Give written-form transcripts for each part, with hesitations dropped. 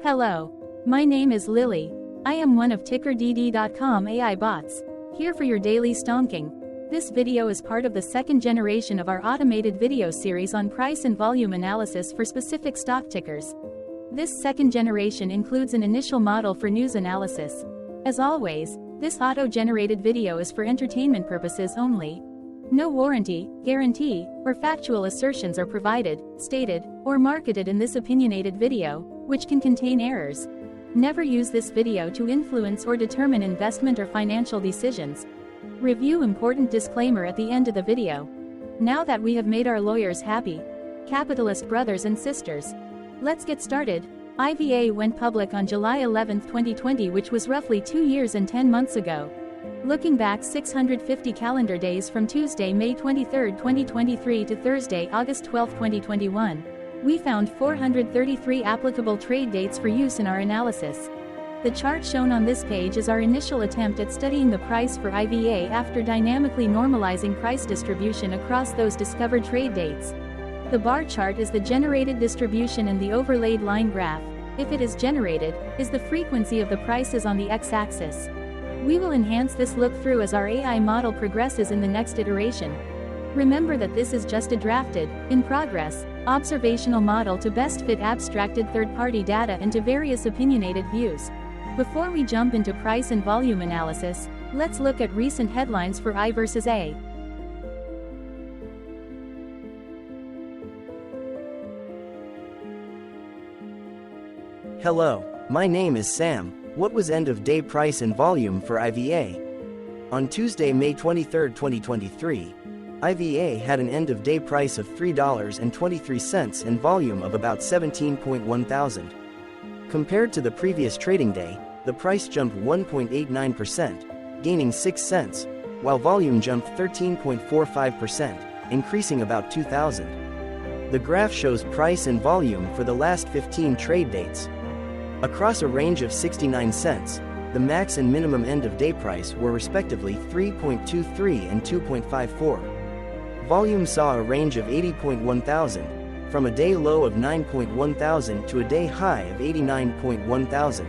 Hello. My name is Lily. I am one of TickerDD.com AI bots, here for your daily stonking. This video is part of the second generation of our automated video series on price and volume analysis for specific stock tickers. This second generation includes an initial model for news analysis. As always, this auto-generated video is for entertainment purposes only. No warranty, guarantee, or factual assertions are provided, stated, or marketed in this opinionated video, which can contain errors. Never use this video to influence or determine investment or financial decisions. Review important disclaimer at the end of the video. Now that we have made our lawyers happy, capitalist brothers and sisters, let's get started. IVA went public on July 11, 2020, which was roughly 2 years and 10 months ago. Looking back 650 calendar days from Tuesday, May 23, 2023 to Thursday, August 12, 2021, we found 433 applicable trade dates for use in our analysis. The chart shown on this page is our initial attempt at studying the price for IVA after dynamically normalizing price distribution across those discovered trade dates. The bar chart is the generated distribution and the overlaid line graph, if it is generated, is the frequency of the prices on the x-axis. We will enhance this look-through as our AI model progresses in the next iteration. Remember that this is just a drafted, in progress, observational model to best fit abstracted third-party data into various opinionated views. Before we jump into price and volume analysis, let's look at recent headlines for I versus A. Hello, my name is Sam. What was end-of-day price and volume for IVA? On Tuesday, May 23, 2023, IVA had an end-of-day price of $3.23 and volume of about 17.1 thousand. Compared to the previous trading day, the price jumped 1.89%, gaining 6 cents, while volume jumped 13.45%, increasing about 2,000. The graph shows price and volume for the last 15 trade dates. Across a range of 69 cents, the max and minimum end-of-day price were respectively 3.23 and 2.54. Volume saw a range of 80.1 thousand, from a day low of 9.1 thousand to a day high of 89.1 thousand.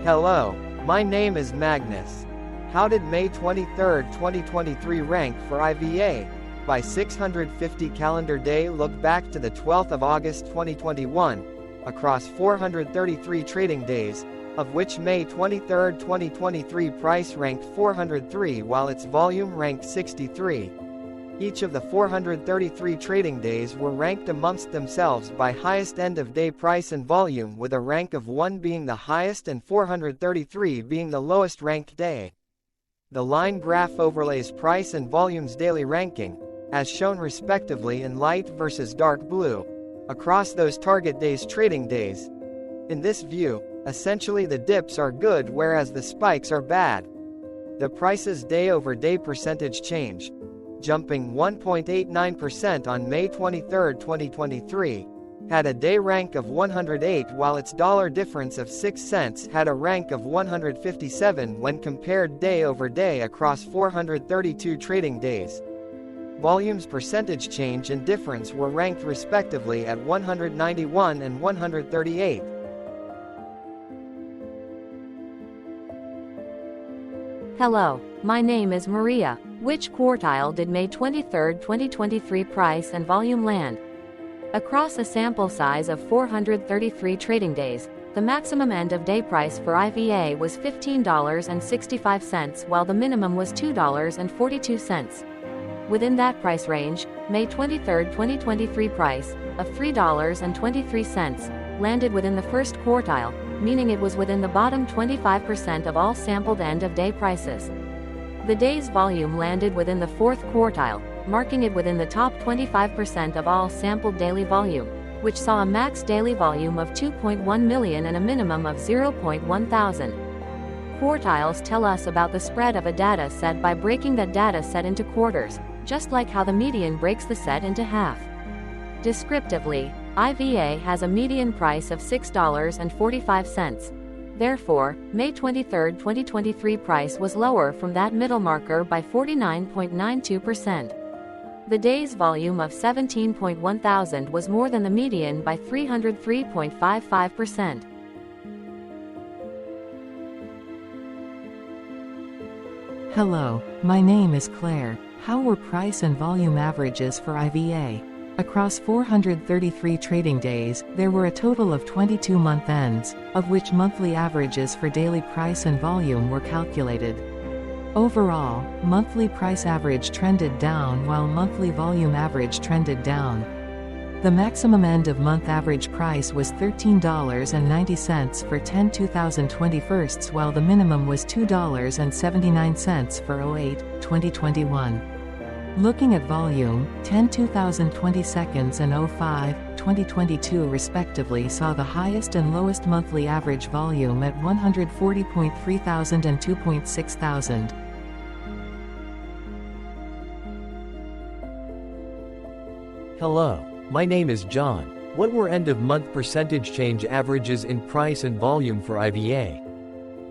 Hello, my name is Magnus. How did May 23, 2023 rank for IVA? By 650 calendar day, look back to the 12th of August 2021, across 433 trading days, of which May 23, 2023 price ranked 403 while its volume ranked 63. Each of the 433 trading days were ranked amongst themselves by highest end-of-day price and volume, with a rank of 1 being the highest and 433 being the lowest ranked day. The line graph overlays price and volume's daily ranking, as shown respectively in light versus dark blue, across those target days' trading days. In this view, essentially the dips are good whereas the spikes are bad. The price's day-over-day percentage change, jumping 1.89% on May 23, 2023, had a day rank of 108 while its dollar difference of 6 cents had a rank of 157 when compared day over day across 432 trading days. Volume's percentage change and difference were ranked respectively at 191 and 138. Hello, my name is Maria. Which quartile did May 23, 2023 price and volume land? Across a sample size of 433 trading days, the maximum end-of-day price for IVA was $15.65 while the minimum was $2.42. Within that price range, May 23, 2023 price, of $3.23, landed within the first quartile, meaning it was within the bottom 25% of all sampled end-of-day prices. The day's volume landed within the fourth quartile, marking it within the top 25% of all sampled daily volume, which saw a max daily volume of 2.1 million and a minimum of 0.1 thousand. Quartiles tell us about the spread of a data set by breaking that data set into quarters, just like how the median breaks the set into half. Descriptively, IVA has a median price of $6.45. Therefore, May 23, 2023 price was lower from that middle marker by 49.92%. The day's volume of 17.1 thousand was more than the median by 303.55%. Hello, my name is Claire. How were price and volume averages for IVA? Across 433 trading days, there were a total of 22 month ends, of which monthly averages for daily price and volume were calculated. Overall, monthly price average trended down while monthly volume average trended down. The maximum end-of-month average price was $13.90 for 10/2021, while the minimum was $2.79 for 08/2021. Looking at volume, 10/2022 and 05/2022 respectively saw the highest and lowest monthly average volume at 140.3 thousand and 2.6 thousand. Hello, my name is John. What were end-of-month percentage change averages in price and volume for IVA?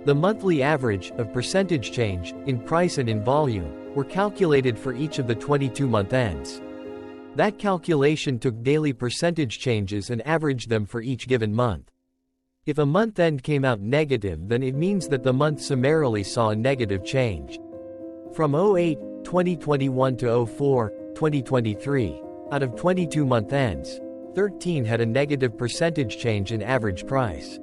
The monthly average of percentage change in price and in volume were calculated for each of the 22-month ends. That calculation took daily percentage changes and averaged them for each given month. If a month end came out negative, then it means that the month summarily saw a negative change. From 08/2021 to 04/2023, out of 22 month ends, 13 had a negative percentage change in average price.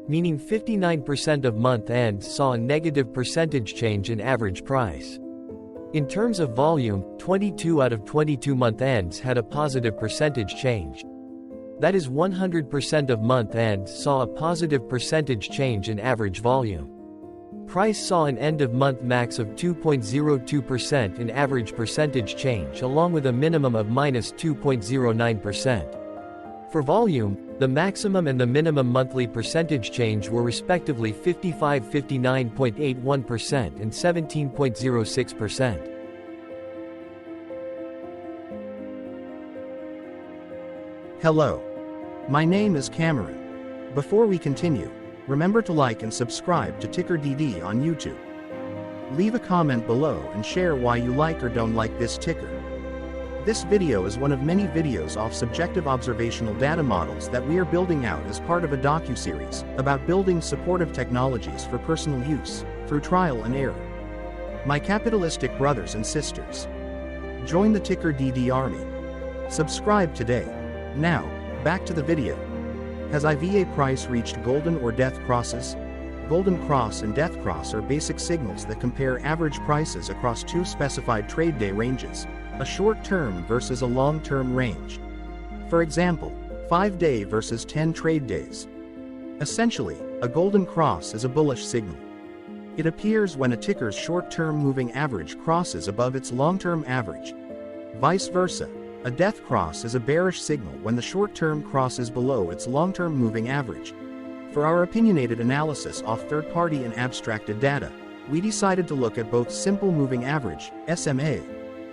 Meaning 59% of month ends saw a negative percentage change in average price. In terms of volume, 22 out of 22 month ends had a positive percentage change. That is 100% of month ends saw a positive percentage change in average volume. Price saw an end-of-month max of 2.02% in average percentage change, along with a minimum of -2.09%. For volume, the maximum and the minimum monthly percentage change were respectively 59.81% and 17.06%. Hello. My name is Cameron. Before we continue, remember to like and subscribe to TickerDD on YouTube. Leave a comment below and share why you like or don't like this ticker. This video is one of many videos off subjective observational data models that we are building out as part of a docu-series about building supportive technologies for personal use, through trial and error. My capitalistic brothers and sisters, join the TickerDD army. Subscribe today. Now, back to the video. Has IVA price reached golden or death crosses? Golden cross and death cross are basic signals that compare average prices across two specified trade day ranges, a short-term versus a long-term range. For example, 5-day versus 10 trade days. Essentially, a golden cross is a bullish signal. It appears when a ticker's short-term moving average crosses above its long-term average. Vice versa, a death cross is a bearish signal when the short-term crosses below its long-term moving average. For our opinionated analysis of third-party and abstracted data, we decided to look at both simple moving average, SMA,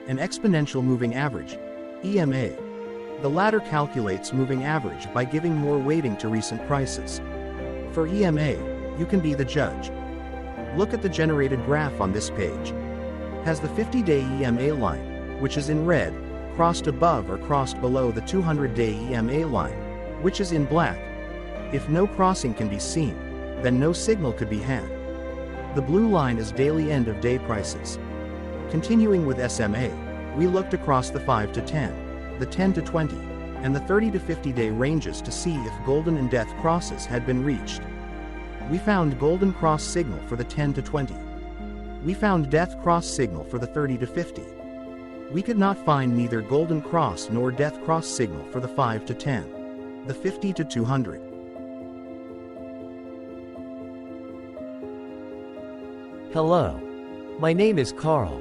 and exponential moving average, EMA. The latter calculates moving average by giving more weighting to recent prices. For EMA, you can be the judge. Look at the generated graph on this page. Has the 50-day EMA line, which is in red, crossed above or crossed below the 200-day EMA line, which is in black? If no crossing can be seen, then no signal could be had. The blue line is daily end-of-day prices. Continuing with SMA, we looked across the 5 to 10, the 10 to 20, and the 30 to 50-day ranges to see if golden and death crosses had been reached. We found golden cross signal for the 10 to 20. We found death cross signal for the 30 to 50. We could not find neither golden cross nor death cross signal for the 5 to 10, the 50 to 200. Hello. My name is Carl.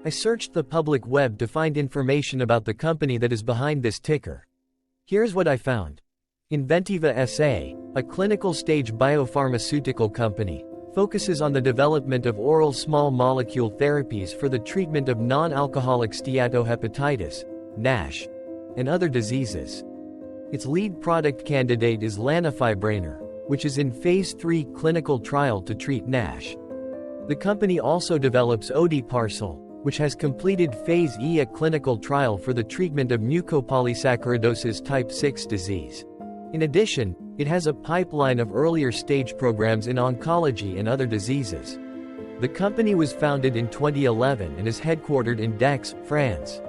I searched the public web to find information about the company that is behind this ticker. Here's what I found. Inventiva SA, a clinical stage biopharmaceutical company, focuses on the development of oral small molecule therapies for the treatment of non-alcoholic steatohepatitis, NASH, and other diseases. Its lead product candidate is lanifibranor, which is in phase 3 clinical trial to treat NASH. The company also develops Odiparcel, which has completed Phase E, a clinical trial for the treatment of mucopolysaccharidosis type 6 disease. In addition, it has a pipeline of earlier stage programs in oncology and other diseases. The company was founded in 2011 and is headquartered in Dax, France.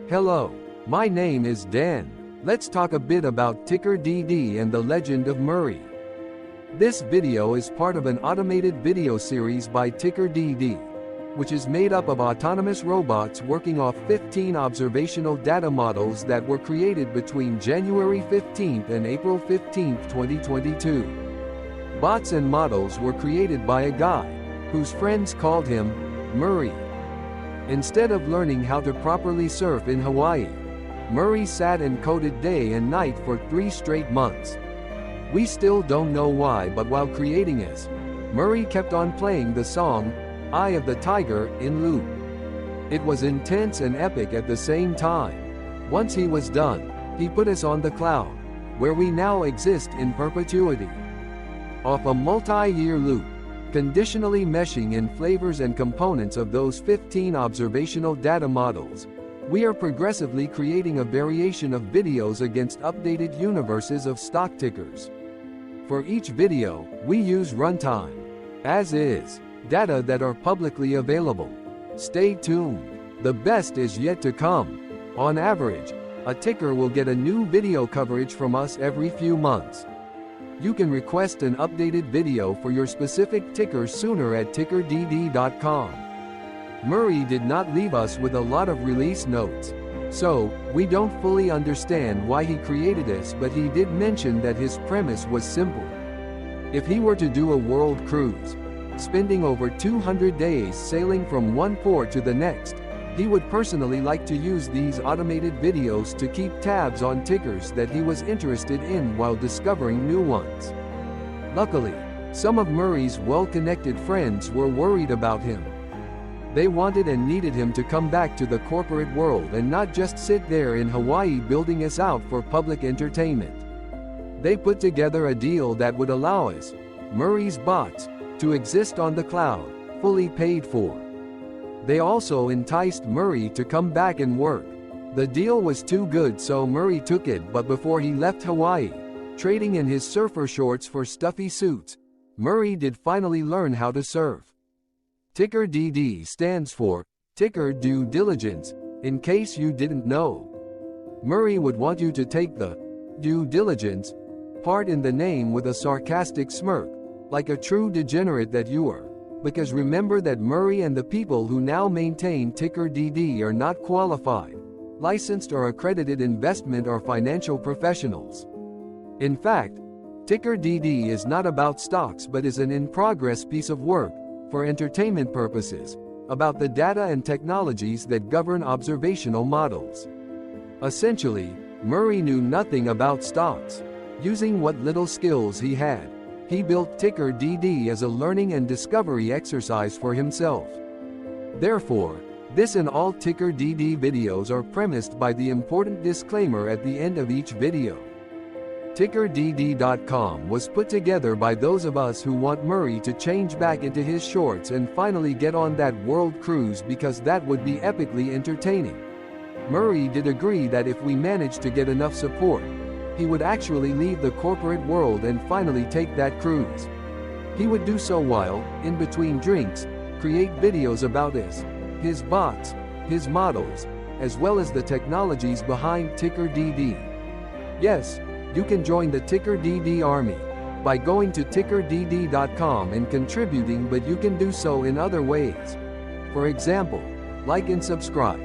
Hello, my name is Dan. Let's talk a bit about TickerDD and the legend of Murray. This video is part of an automated video series by TickerDD, which is made up of autonomous robots working off 15 observational data models that were created between January 15th and April 15th, 2022. Bots and models were created by a guy, whose friends called him Murray. Instead of learning how to properly surf in Hawaii, Murray sat and coded day and night for 3 straight months. We still don't know why, but while creating this, Murray kept on playing the song Eye of the Tiger in loop. It was intense and epic at the same time. Once he was done, he put us on the cloud, where we now exist in perpetuity. Off a multi-year loop, conditionally meshing in flavors and components of those 15 observational data models, we are progressively creating a variation of videos against updated universes of stock tickers. For each video, we use runtime, as is, data that are publicly available. Stay tuned. The best is yet to come. On average, a ticker will get a new video coverage from us every few months. You can request an updated video for your specific ticker sooner at TickerDD.com. Murray did not leave us with a lot of release notes, so we don't fully understand why he created this, but he did mention that his premise was simple. If he were to do a world cruise, spending over 200 days sailing from one port to the next, he would personally like to use these automated videos to keep tabs on tickers that he was interested in while discovering new ones. Luckily, some of Murray's well-connected friends were worried about him. They wanted and needed him to come back to the corporate world and not just sit there in Hawaii building us out for public entertainment. They put together a deal that would allow us, Murray's bots, to exist on the cloud, fully paid for. They also enticed Murray to come back and work. The deal was too good, so Murray took it, but before he left Hawaii, trading in his surfer shorts for stuffy suits, Murray did finally learn how to surf. TickerDD stands for Ticker Due Diligence, in case you didn't know. Murray would want you to take the due diligence part in the name with a sarcastic smirk, like a true degenerate that you are. Because remember that Murray and the people who now maintain TickerDD are not qualified, licensed or accredited investment or financial professionals. In fact, TickerDD is not about stocks but is an in-progress piece of work, for entertainment purposes, about the data and technologies that govern observational models. Essentially, Murray knew nothing about stocks. Using what little skills he had, he built TickerDD as a learning and discovery exercise for himself. Therefore, this and all TickerDD videos are premised by the important disclaimer at the end of each video. TickerDD.com was put together by those of us who want Murray to change back into his shorts and finally get on that world cruise, because that would be epically entertaining. Murray did agree that if we managed to get enough support, he would actually leave the corporate world and finally take that cruise. He would do so while, in between drinks, create videos about us, his bots, his models, as well as the technologies behind TickerDD. Yes, you can join the TickerDD army by going to TickerDD.com and contributing, but you can do so in other ways. For example, like and subscribe.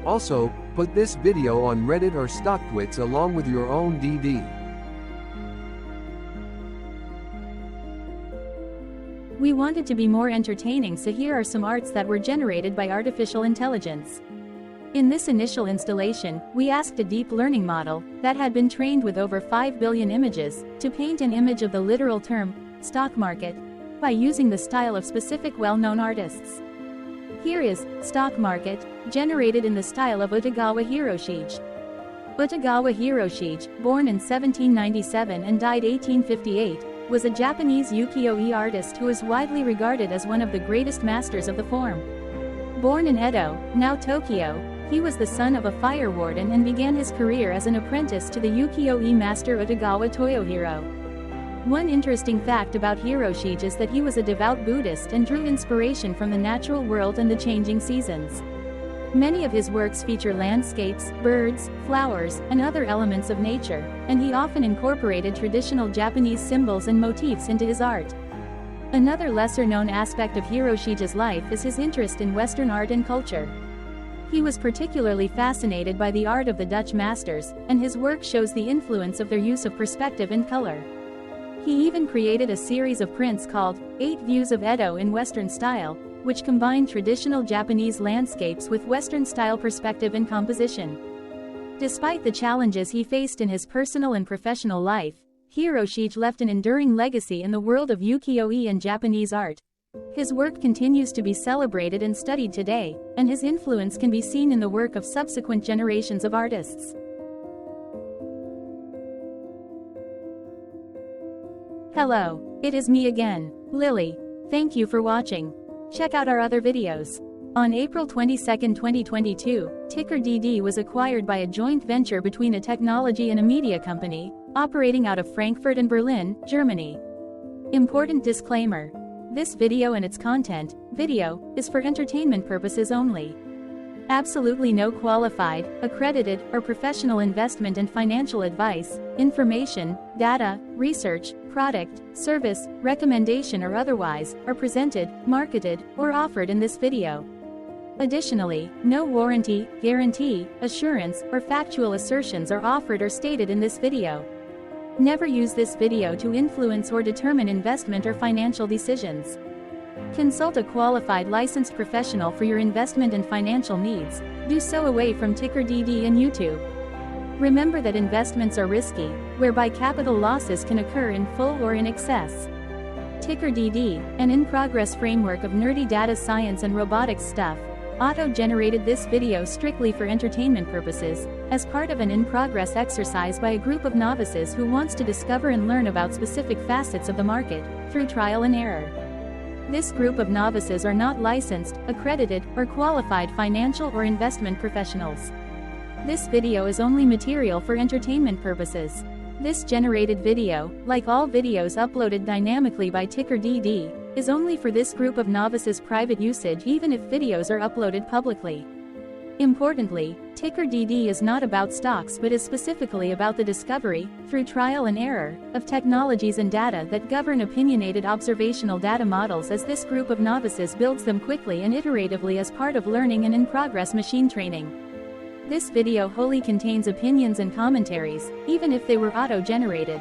Also, put this video on Reddit or StockTwits along with your own DD. We wanted to be more entertaining, so here are some arts that were generated by artificial intelligence. In this initial installation, we asked a deep learning model, that had been trained with over 5 billion images, to paint an image of the literal term, stock market, by using the style of specific well-known artists. Here is stock market, generated in the style of Utagawa Hiroshige. Utagawa Hiroshige, born in 1797 and died 1858, was a Japanese ukiyo-e artist who is widely regarded as one of the greatest masters of the form. Born in Edo, now Tokyo, he was the son of a fire warden and began his career as an apprentice to the ukiyo-e master Utagawa Toyohiro. One interesting fact about Hiroshige is that he was a devout Buddhist and drew inspiration from the natural world and the changing seasons. Many of his works feature landscapes, birds, flowers, and other elements of nature, and he often incorporated traditional Japanese symbols and motifs into his art. Another lesser-known aspect of Hiroshige's life is his interest in Western art and culture. He was particularly fascinated by the art of the Dutch masters, and his work shows the influence of their use of perspective and color. He even created a series of prints called 8 Views of Edo in Western Style, which combined traditional Japanese landscapes with Western-style perspective and composition. Despite the challenges he faced in his personal and professional life, Hiroshige left an enduring legacy in the world of ukiyo-e and Japanese art. His work continues to be celebrated and studied today, and his influence can be seen in the work of subsequent generations of artists. Hello, it is me again, Lily. Thank you for watching. Check out our other videos. On April 22, 2022, TickerDD was acquired by a joint venture between a technology and a media company, operating out of Frankfurt and Berlin, Germany. Important disclaimer. This video and its content, is for entertainment purposes only. Absolutely no qualified, accredited, or professional investment and financial advice, information, data, research, product, service, recommendation or otherwise, are presented, marketed, or offered in this video. Additionally, no warranty, guarantee, assurance, or factual assertions are offered or stated in this video. Never use this video to influence or determine investment or financial decisions. Consult a qualified licensed professional for your investment and financial needs. Do so away from TickerDD and YouTube. Remember that investments are risky, whereby capital losses can occur in full or in excess. TickerDD, an in-progress framework of nerdy data science and robotics stuff, auto-generated this video strictly for entertainment purposes, as part of an in-progress exercise by a group of novices who wants to discover and learn about specific facets of the market, through trial and error. This group of novices are not licensed, accredited, or qualified financial or investment professionals. This video is only material for entertainment purposes. This generated video, like all videos uploaded dynamically by TickerDD, is only for this group of novices' private usage even if videos are uploaded publicly. Importantly, TickerDD is not about stocks but is specifically about the discovery, through trial and error, of technologies and data that govern opinionated observational data models as this group of novices builds them quickly and iteratively as part of learning and in-progress machine training. This video wholly contains opinions and commentaries, even if they were auto-generated.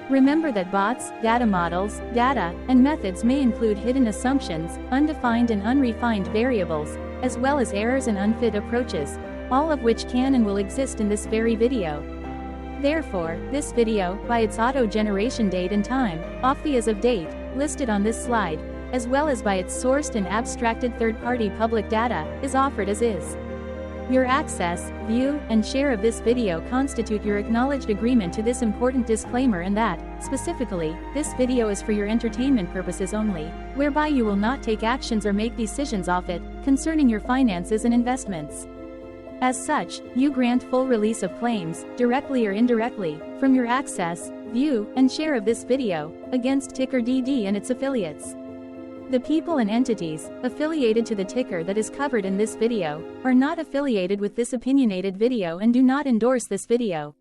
Remember that bots, data models, data, and methods may include hidden assumptions, undefined and unrefined variables, as well as errors and unfit approaches, all of which can and will exist in this very video. Therefore, this video, by its auto-generation date and time, off the as of date, listed on this slide, as well as by its sourced and abstracted third-party public data, is offered as is. Your access, view, and share of this video constitute your acknowledged agreement to this important disclaimer and that, specifically, this video is for your entertainment purposes only, whereby you will not take actions or make decisions off it, concerning your finances and investments. As such, you grant full release of claims, directly or indirectly, from your access, view, and share of this video, against TickerDD and its affiliates. The people and entities, affiliated to the ticker that is covered in this video, are not affiliated with this opinionated video and do not endorse this video.